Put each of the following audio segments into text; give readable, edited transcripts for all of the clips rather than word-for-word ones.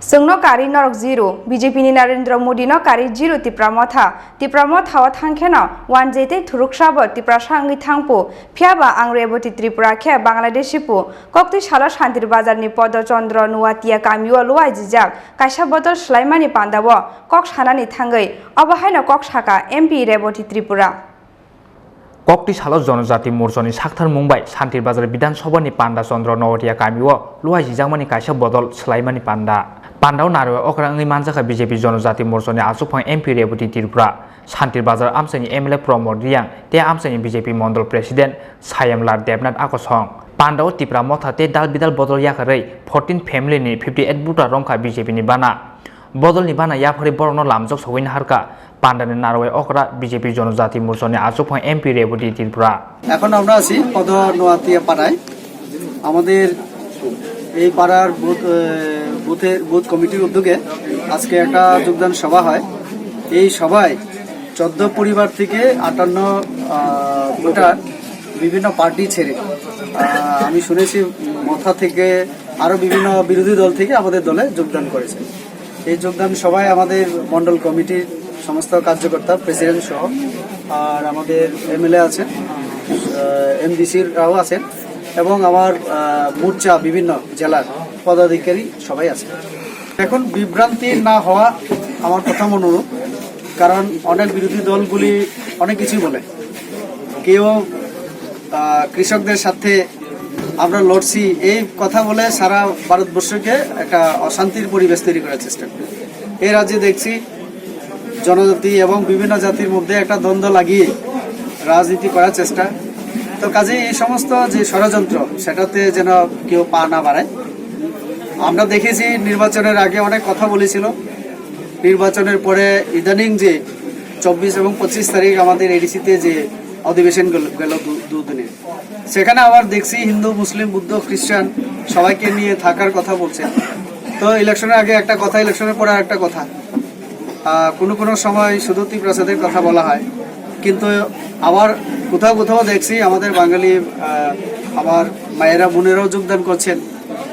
Chwngno Karwi Norok 0 BJP ni Narendra Modi no Karwi 0 Tipra Motha wa thangkheno wanjete thuruksabo Tipra sangi thangpo phiaba ang Rebati Tripura khe Bangladeshi po kokti sala shantir bazar ni podo chandra nuatia kamiwa luai jijak kaisa bodol slaimani pandawo kok sanani thangai abahaino kok saka MP Rebati Tripura Kokti Salo Jonojati Morsoni Sakhtar Mumbai Shantir Bazar Bidansabani Panda Chandra Nuatia kamiwa luai jijangmani kaisa bodol slaimani Pandau Narwa Okrangni Manjaka BJP Jonojati Morsoni Asupang MP Rebati Tripura Shantir Bazar Amsani MLA Promote Riang Te Amsani BJP Mondol President Sayamlar Devnath Akosong Pandau Tipra Motha Te Dal Bidal Bodol Yakarei 14 family ni 58 buta rongka BJP ni bana Bodol ni bana Yapari Borono Lamjok Sowin Harka Pandane Narwa Okra BJP Jonojati Morsoni Asupang MP Rebati Tripura এখন আমরা আছি পদ নোয়াতিয়া পাড়ায় আমাদের এই পাড়ার booth কমিটির উদ্যোগে আজকে একটা যোগদান সভা হয় এই সভায় 14 পরিবার থেকে 58 ভোটার বিভিন্ন পার্টি ছেড়ে আমি শুনেছি মথা থেকে আরো বিভিন্ন বিরোধী দল থেকে আমাদের দলে যোগদান করেছে এই যোগদান সভায় আমাদের মন্ডল কমিটির সমস্ত কার্যকর্তা প্রেসিডেন্ট সহ আর আমাদের এমএলএ আছেন এমডিসিরাও আছেন এবং আমার মোর্চা বিভিন্ন জেলার পদাধিকারী সবাই আছে এখন বিভ্রান্তি না হওয়া আমার প্রথম অনুরোধ কারণ অনেক বিরোধী দলগুলি অনেক কিছু বলে কেউ কৃষকদের সাথে আমরা লড়ছি এই কথা বলে সারা ভারতবর্ষকে একটা অশান্তির পরিবেশ তৈরি করার চেষ্টা করে এই রাজ্যে দেখছি জনজাতি এবং বিভিন্ন জাতির মধ্যে একটা দ্বন্দ্ব লাগিয়ে রাজনীতি করার চেষ্টা তো কাজে এই সমস্ত যে ষড়যন্ত্র সেটাতে যেন কেউ পা না বাড়ায় আমরা দেখেছি নির্বাচনের আগে অনেক কথা বলেছিল নির্বাচনের পরে ইদানিং যে 24 এবং 25 তারিখ আমাদের এডিসিতে যে অধিবেশন গেল দুদিনে সেখানে আবার দেখছি হিন্দু মুসলিম বুদ্ধ খ্রিস্টান সবাইকে নিয়ে থাকার কথা বলছে তো ইলেকশনের আগে একটা কথা ইলেকশনের পরে একটা কথা কোনো সময় শুধু ত্রিপ্রাসাদের কথা বলা হয় কিন্তু আবার কোথাও কোথাও দেখছি আমাদের বাঙালি আবার মায়েরা বোনেরাও যোগদান করছেন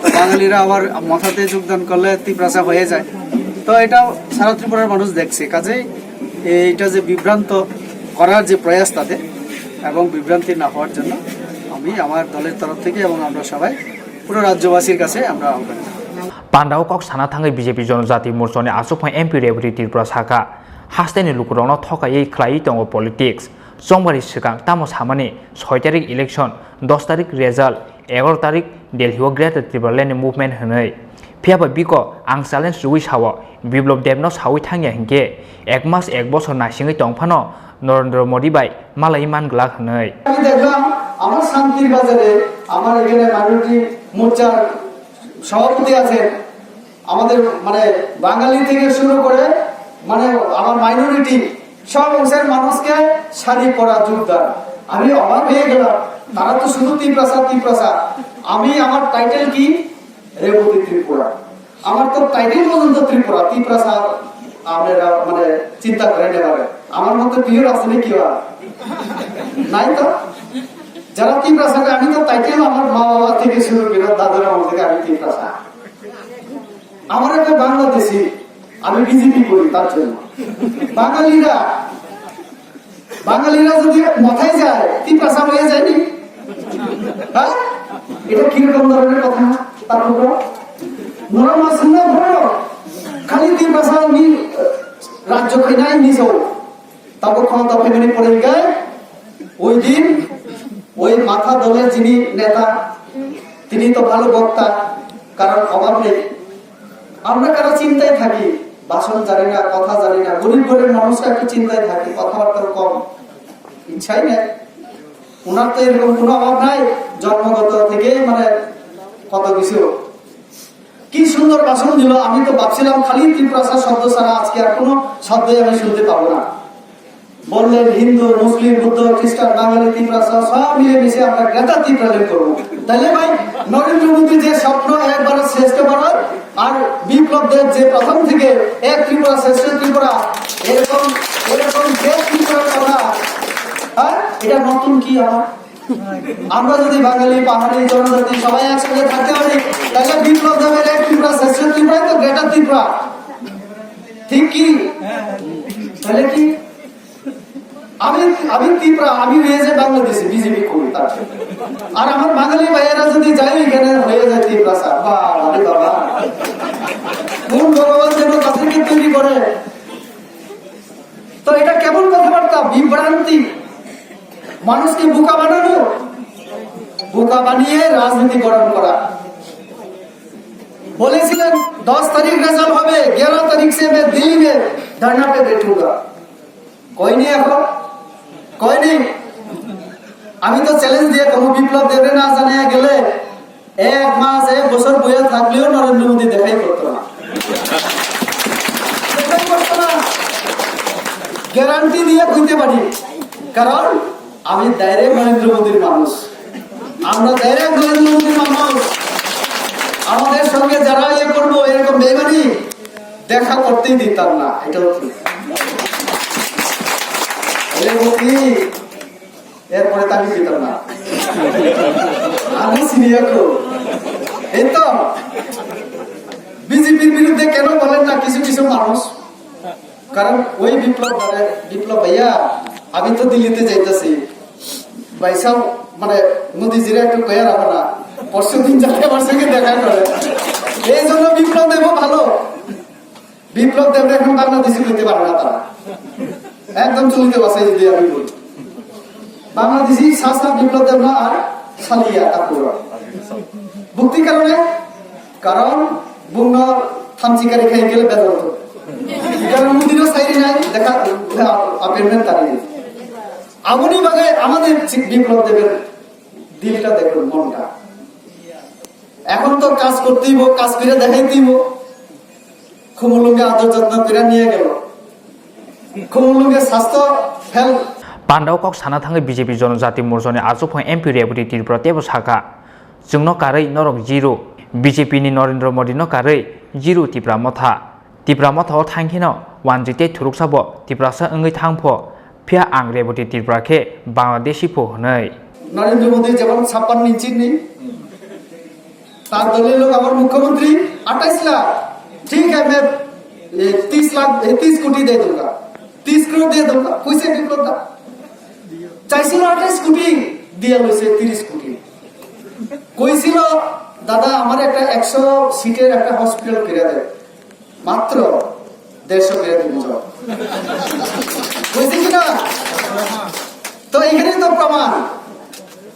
তো বাঙালিরা আবার মথাতে যোগদান করলে ত্রিপ্রাসা হয়ে যায় তো এটা সারা ত্রিপুরার মানুষ দেখছে কাজেই এইটা যে বিভ্রান্ত করার যে প্রয়াস তাদের এবং বিভ্রান্তি না হওয়ার জন্য আমি আমার দলের তরফ থেকে এবং আমরা সবাই পুরো রাজ্যবাসীর কাছে আমরা আহ্বান Pandau Kok Sana Thangai BJP Jonojati Morsoni Asupang MP Rebati Tripura Saka Hasteni Lukurongno Thokai Khlai Tongo Politics Songbari Sikang Tamos Hamani 6 tarik election 10 tarik result 11 tarik Delhi Greater Tripura Land Movement Hanai Phiaba Biko Ang Challenge Rui Sawo Biplop Devno Sawi Thangya Hingke 1 মাস 1 বছর নাসিংই টংফানো Narendra Modi by মালাই মান Glück হনই আমি দেখলাম আমার শান্তির বাজারে আমার এখানে minority মোর্চার সভাপতি আছে আমাদের মানে বাঙালি থেকে শুরু করে মানে আমার মাইনরিটি সব অংশের মানুষকে শাড়ি পরা যোগদান আমি অবাক হয়ে গেলাম তারা তো শুধু ত্রিপ্রাসা আমি আমার টাইটেল কি রেবতী ত্রিপুরা আমার তো টাইটেল পর্যন্ত ত্রিপ্রাসা আপনারা মানে চিন্তা করেন এভাবে আমার মধ্যে প্রিয় আছে নাকি নাই তো যারা ত্রিপ্রাসা আমি তো টাইটেল আমার মা বাবা থেকে শুরু করে দাদারা আমার থেকে আমি ত্রিপ্রাসা আমার একটা বাংলাদেশি আমি বিজেপি করি তার জন্য বাঙালিরা যদি মাথায় যায় ত্রিপ্রাসা হয়ে যায়নি হ্যাঁ এটা কিরকম ধরনের কথা তারপর নরমা শুনে বলো খালি ত্রিপ্রাসা রাজ্য খাই নিজ তারপর ক্ষমতা ফেমিনি পড়ে গেলে ওই দিন ওই মাথা দলের যিনি নেতা তিনি তো ভালো বক্তা কারণ অভাব নেই আমরা কারো চিন্তায় থাকি ভাষণ জানি না কথা জানি না গরিব ঘরের মানুষরা একটু চিন্তায় থাকি কথাবার্তার কম ইচ্ছাই নেই ওনার তো এরকম কোনো অভাব নাই জন্মগত থেকে মানে কত কিছু কি সুন্দর ভাষণ দিল আমি তো ভাবছিলাম খালি ত্রিপ্রাসা শব্দ ছাড়া আজকে আর কোনো শব্দই আমি শুনতে পাবো না বললেন হিন্দু মুসলিম বুদ্ধ খ্রিস্টান বাঙালি ত্রিপ্রাসা সব মিলে মিশে আমরা গ্রেটার ত্রিপুরা করবো তাহলে ভাই নরেন্দ্র মোদী যে স্বপ্ন একবার শ্রেষ্ঠ ভারত আর বিপ্লবদের যে প্রথম থেকে এক ত্রিপুরা শ্রেষ্ঠ ত্রিপুরা এরকম যে ত্রিপুরার কথা হ্যাঁ এটা নতুন কি আমার আমরা যদি বাঙালি পাহাড়ি জনজাতি সবাই একসাথে থাকতে পারি তাহলে বিপ্লব দেবের এক ত্রিপুরা শ্রেষ্ঠ ত্রিপুরাই তো গ্রেটার ত্রিপুরা ত্রিপুরা, ঠিক কি? তাহলে কি আমি ত্রিপুরা, আমি হয়ে যায় বাংলাদেশে বিজেপি করি তার, আর আমার বাঙালি ভাইয়েরা যদি যাই এখানে হয়ে যায় ত্রিপুরা স্যার। বাবা বাবা, কোন ভগবান যেন তাদেরকে তৈরি করে? তো এটা কেমন কথাবার্তা, বিভ্রান্তি, মানুষকে বোকা বানানো, বোকা বানিয়ে রাজনীতি গঠন করা। বলেছিলেন 10 तारीख রেজাল্ট হবে, 11 तारीख से मैं दिल्ली में धरना पे बैठूंगा। कोई नहीं, এখন कोई नहीं। আমি তো চ্যালেঞ্জ দিয়ে কোনো বিপ্লব দেবে না জানিয়ে গেলে 1 মাস 1 বছর বইয়া থাকলেও নরেন্দ্র মোদী দেখাই করতো না, দেখাই করতো না, গ্যারান্টি দিয়ে কইতে পারি। কারণ আমি ডাইরেক্ট নরেন্দ্র মোদীর মানুষ, আমরা ডাইরেক্ট নরেন্দ্র মোদীর মানুষ। আমাদের সঙ্গে যারা ইয়ে করবো এরকম বেমানি দেখা করতেই দিতাম না, এটা হচ্ছে এরপরে তাকে দিতাম না, আমি সিরিয়াকো। এই তো বিজেপির বিরুদ্ধে কেন বলেন না কিছু কিছু মানুষ? কারণ ওই বিপ্লব ভাইয়া, আমি তো দিল্লিতে যাইতেছি ভাইসা, মানে মোদীজিরা একটু কয়ে রাখো না, পরশু দিন যাতে আমার সঙ্গে দেখা করে। এই জন্য বিপ্লব দেব ভালো, বিপ্লব দেব এখন বাংলাদেশি করতে পারবে না, তারা একদম চলিতে বাসাই যদি আমি বলি বাংলাদেশি শাসক বিপ্লব দেব না আর সালিয়া কাপুরা ভুক্তি কারণে, কারণ বুন্ন থামচিকারি খাই গেলে বেদর হতো, কারণ মোদীরও সাইরি নাই দেখা আপেন্ডেন্ট তারিখ। আমনি বাগে আমাদের বিপ্লব দেবের দিলটা দেখুন, মনটা। এখন তো কাজ করতেই, কাজ করে দেখাইতেই, খুমুলুঙ্গে আদর যত্ন করে নিয়ে গেল, খুমুলুঙ্গে স্বাস্থ্য হেলথ। পান্ডাও কক সানা थाङै বিজেপি জনজাতি মোर्चानि आजफां एमपि रेबती त्रिपुरा तेबो साखा जोंनो कारै नरक जिरो बीजेपी नि नरेंद्र मोदी नो कारै जिरो तिप्रा मथा ओ थांखिनो वानजिते थुरुकसाबो तिप्रा सा अंगै थांफो फिया आं रेबती त्रिपुरा के बांग्लादेशी फो हनै। नरेंद्र मोदी যেমন 56 ইঞ্চি নেই, তার দলের লোক আমার মুখ্যমন্ত্রী 28 লাখ, ठीक है मैं 30 কোটি दे दूंगा, 30 करोड़ दे दूंगा। কইছে বিপ্লবটা চাইছিল 28 কোটি দিয়ে লইছে 30 কোটি। কইছিল দাদা আমার একটা 100 সিটের একটা হসপিটাল করে দেন, মাত্র 150 করে দিব। কইছে কিনা? তো এখানে তো প্রমাণ,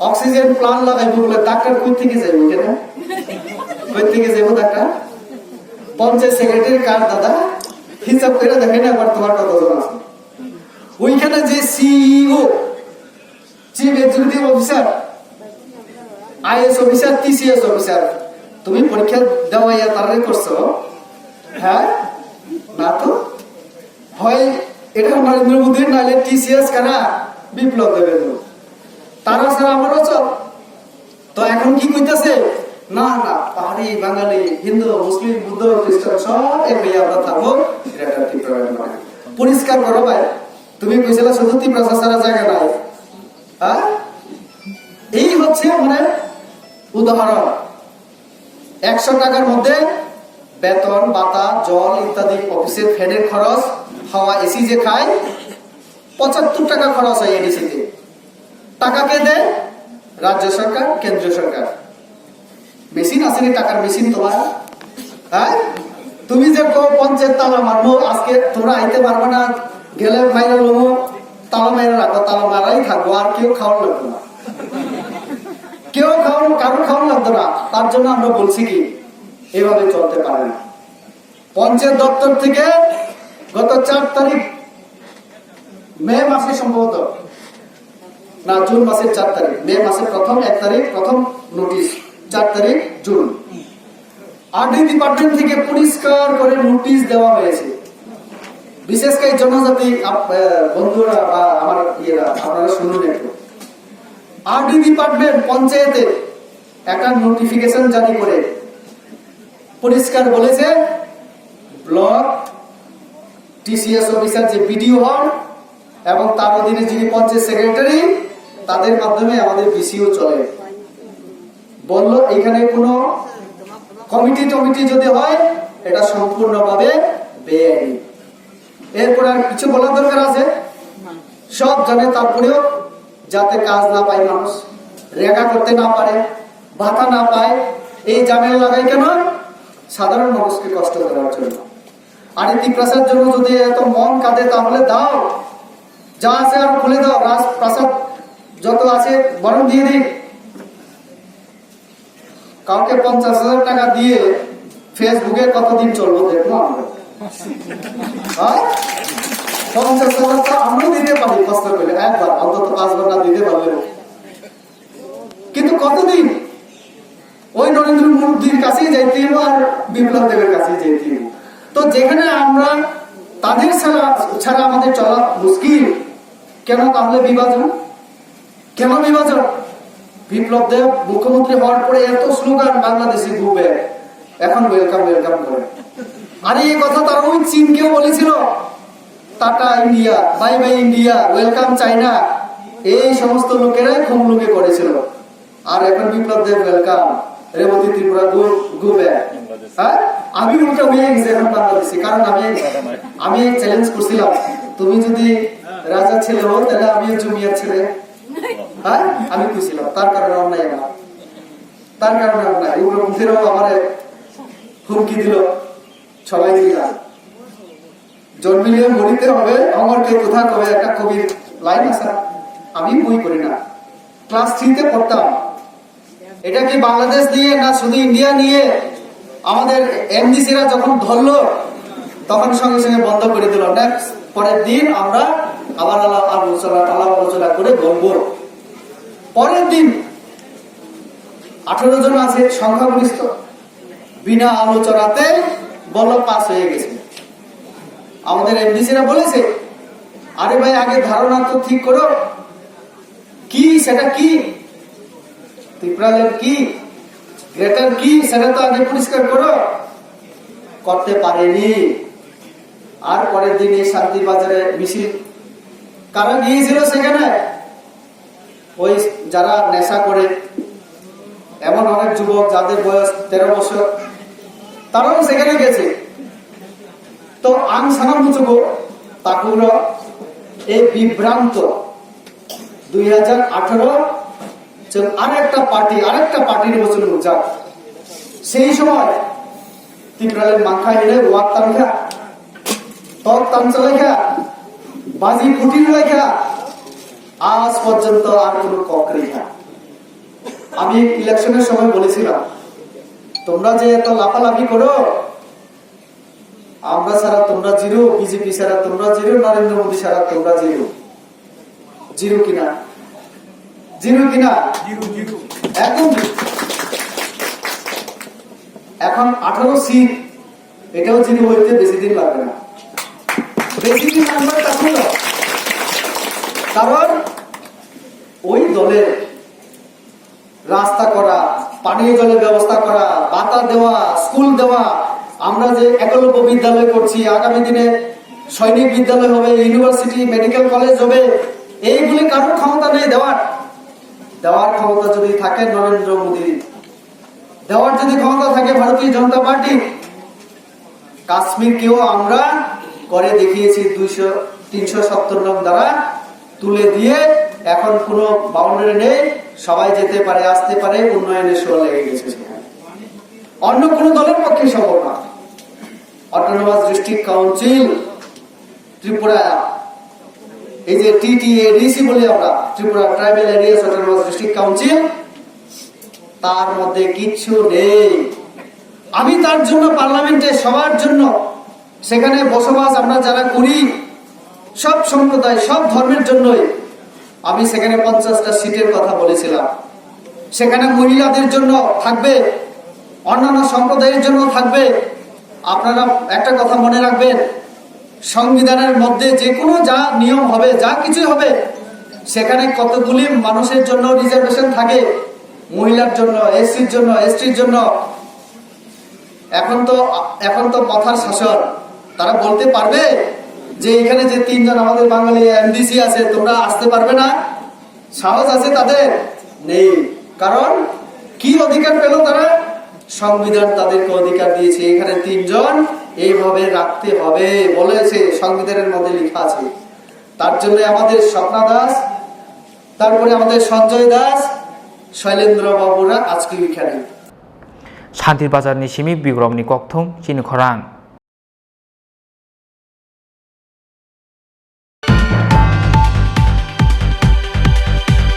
অক্সিজেন প্লান্ট লাগাইবো বলে ডাক্তার কই থেকে যাইবো? কেন কই থেকে যাইবো ডাক্তার? পঞ্চায়েত সেক্রেটারি কার দাদা হিসাব করে দেখেন একবার তোমার কতজন আছে। ওইখানে যে CEO, chief executive officer, IAS officer, TCS officer, তুমি পরীক্ষা দেওয়া তারা করছো? হ্যাঁ না তো, হয় এটা নরেন্দ্র মোদীর, নাহলে টিসিএস কারা বিপ্লব দেবে, তারা ছাড়া আমারও চল। তো এখন কি কইতাছে? না না, পাহাড়ি, বাঙালি, হিন্দু, মুসলিম, বুদ্ধ, খ্রিস্টান সব এক হইয়া আমরা থাকবো, পরিষ্কার করো ভাই। তুমি কইছিলা শুধু ত্রিপুরা ছাড়া জায়গা নাই, হ্যাঁ? এই হচ্ছে মানে উদাহরণ। 100 টাকার মধ্যে বেতন, ভাতা, জল ইত্যাদি, অফিসের ফ্যানের খরচ, হাওয়া, এসি যে খায়, 75 টাকা খরচ হয় এডিসিতে। টাকা কে দেয়? রাজ্য সরকার, কেন্দ্রীয় সরকার। মেশিন আসেনি, টাকার মেশিন তোমার। হ্যাঁ, তুমি যে পঞ্চায়েত তালা মারবো, আজকে তোমরা আইতে পারবে না, গেলে মাইরা লোমো, তালা মাইরা রাখো, তালা মারাই থাকবো, আর কেউ খাওয়ার লাগতো না, কেউ কারো খাওয়ার লাগতো না। তার জন্য আমরা বলছি কি এভাবে চলতে পারে না। পঞ্চায়েত দপ্তর থেকে গত 4 তারিখ মে মাসে, সম্ভবত না জুন মাসের 4 তারিখ, মে মাসের প্রথম 1 তারিখ প্রথম নোটিশ, 4 তারিখ জুন, আরডি ডিপার্টমেন্ট থেকে পরিষ্কার করে নোটিশ দেওয়া হয়েছে। বিশেষ করে জনজাতি বন্ধুরা বা আমার ইয়েরা, আপনারা শুনুন একটু। আরডি ডিপার্টমেন্ট পঞ্চায়েতে একটা নোটিফিকেশন জারি করে পরিষ্কার বলেছে, ব্লক টিসিএস অফিসার যে বিডিও হন এবং তার অধীনে যিনি পঞ্চায়েত সেক্রেটারি, তাদের মাধ্যমে আমাদের বিসিও চলে। বলল এখানে কোনো কমিটি যদি হয় এটা সম্পূর্ণভাবে বেআইনি। এরপর আর কিছু বলার দরকার আছে? সব জানে, তারপরেও যাতে কাজ না পায়, মানুষ রেখা করতে না পারে, ভাতা না পায়, এই ঝামেলা লাগাই কেন? সাধারণ মানুষকে কষ্ট দেওয়ার জন্য। আর এই টিপ্রাসার জন্য যদি এত মন কাঁদে তাহলে দাও, যা আছে আর খুলে দাও, রাজপ্রাসাদ যত আছে বরং দিয়ে দিন। কাউকে 50,000 টাকা দিয়ে ফেসবুকে কতদিন চলবো দেখবো আমরা? 50,000 তো আমরাও দিতে পারি কষ্ট করে, একবার অন্তত 5 ঘন্টা দিতে পারলে। কিন্তু কতদিন? ওই নরেন্দ্র মোদীর কাছেই যাইতে হইব আর বিপ্লব দেবের কাছেই যাইতে হইব। তো যেখানে আমরা তাদের ছাড়া আমাদের চলা মুশকিল, কেন তাহলে বিভাজন? কেন বিভাজন? বিপ্লব দেব মুখ্যমন্ত্রী হওয়ার পরে এত স্লোগান বাংলাদেশে ঘুরবে, এখন ওয়েলকাম ওয়েলকাম করে। আর এই কথা তারা ওই চীনকেও বলেছিল, tata India, bye bye India, welcome China, এই সমস্ত লোকেরাই খুমলুকে করেছিল। আর এখন বিপ্লব দেব ওয়েলকাম, রেবতী ত্রিপুরা ঘুরবে। হ্যাঁ, আমি উল্টা হয়ে গেছি এখন বাংলাদেশে। কারণ আমি চ্যালেঞ্জ করছিলাম, তুমি যদি রাজা ছেলে হো তাহলে আমিও জমিয়ার ছেলে। হ্যাঁ, আমি খুঁজছিলাম, তার কারণে অন্যায় আমার, তার কারণে অন্যায়। উগ্রপন্থীরাও আমার হুমকি দিল, সবাই দিলাম জন্মিলে মরিতে হবে, অমরকে কোথা কবে, একটা কবির লাইন আছে। আমি বই করি না, ক্লাস 3-তে পড়তাম। এটা কি বাংলাদেশ নিয়ে না শুধু ইন্ডিয়া নিয়ে? আমাদের এমডিসিরা যখন ধরলো তখন সঙ্গে সঙ্গে বন্ধ করে দিল। নেক্সট পরের দিন আমরা আবার আলোচনা করে বলবো। পরের দিন 18 জন আছে সংখ্যাগরিষ্ঠ, বিনা আলোচনাতে বল পাস হয়ে গেছে। আমাদের এমডিসিরা বলেছে, আরে ভাই আগে ধারণা তো ঠিক করো, কি সেটা কি, ত্রিপুরালের কি, গ্রেটার কি, সেটা তো আগে পরিষ্কার করো। করতে পারেনি। আর পরের দিন এই শান্তি বাজারে মিছিল কারা গিয়েছিল সেখানে? ওই যারা নেশা করে, এমন অনেক যুবক যাদের বয়স 13 বছর, তারাও সেখানে গেছে। তো আং সানামুচুকো তাকুর এই বিভ্রান্ত 2018 আরেকটা পার্টি নির্বাচন যা সেই সময় ত্রিপুরালের মাখা হেলে ওয়াক তানখা তক তানচা লেখা বাজি ফুটির লেখা আজ পর্যন্ত আর কোন কক রেখা। আমি ইলেকশনের সময় বলেছিলাম, তোমরা যে এত লাফালাফি করো, আমরা ছাড়া তোমরা জিরো, বিজেপি ছাড়া তোমরা জিরো, নরেন্দ্র মোদী ছাড়া তোমরা জিরো। জিরো কিনা? জিরো কিনা? একদম। এখন 18 সিট, এটাও জিরো হইতে বেশি দিন লাগবে না, বেশি দিন লাগবে। কারণ ওই দলের রাস্তা করা, পানীয় জলের ব্যবস্থা করা, ভাতা দেওয়া, স্কুল দেওয়া, আমরা যে একলব্য বিদ্যালয় করছি, আগামী দিনে সৈনিক বিদ্যালয় হবে, ইউনিভার্সিটি, মেডিকেল কলেজ হবে, এইগুলি কারোর ক্ষমতা নেই দেওয়ার। ক্ষমতা যদি থাকে নরেন্দ্র মোদী, দেওয়ার যদি ক্ষমতা থাকে ভারতীয় জনতা পার্টি। কাশ্মীরকেও আমরা করে দেখিয়েছি, 370 নং দ্বারা তুলে দিয়ে এখন কোনো বাউন্ডারি নেই, সবাই যেতে পারে, আসতে পারে, উন্নয়নের শোর লেগে গেছে। অন্য কোন দলের পক্ষে সম্ভব না। অটোনমাস ডিস্ট্রিক্ট কাউন্সিল ত্রিপুরা, এই যে TTADC বলি আমরা, Tripura tribal areas autonomous district council, তার মধ্যে কিচ্ছু নেই। আমি তার জন্য পার্লামেন্টে সবার জন্য সেখানে বসবাস আমরা যারা করি, সব সম্প্রদায়, সব ধর্মের জন্যই আমি সেখানে 50টা সিটের কথা বলেছিলাম। সেখানে মহিলাদের জন্য থাকবে, অন্যান্য সম্প্রদায়ের জন্য থাকবে। আপনারা একটা কথা মনে রাখবেন, সংবিধানের মধ্যে যে কোনো যা নিয়ম হবে, যা কিছু হবে, সেখানে কতগুলি মানুষের জন্য রিজার্ভেশন থাকে, মহিলার জন্য, এসসির জন্য, এসটির জন্য। এখন তো কথার শাসন, তারা বলতে পারবে যে এখানে যে 3 জন আমাদের বাঙালি এমডিসি আছে, তোমরা আসতে পারবে না? সাহস আছে তাদের? নেই। কারণ কি অধিকার পেল তারা? সংবিধান তাদেরকে অধিকার দিয়েছে, এখানে 3 জন এইভাবে রাখতে হবে বলেছে, সংবিধানের মধ্যে লেখা আছে। তার জন্য আমাদের স্বপ্না দাস, তারপরে আমাদের সঞ্জয় দাস, শৈলেন্দ্র বাবুরা আজকে এখানে। শান্তির বাজারनि सिमी बिग्रमनि ककथं चिनि खरां।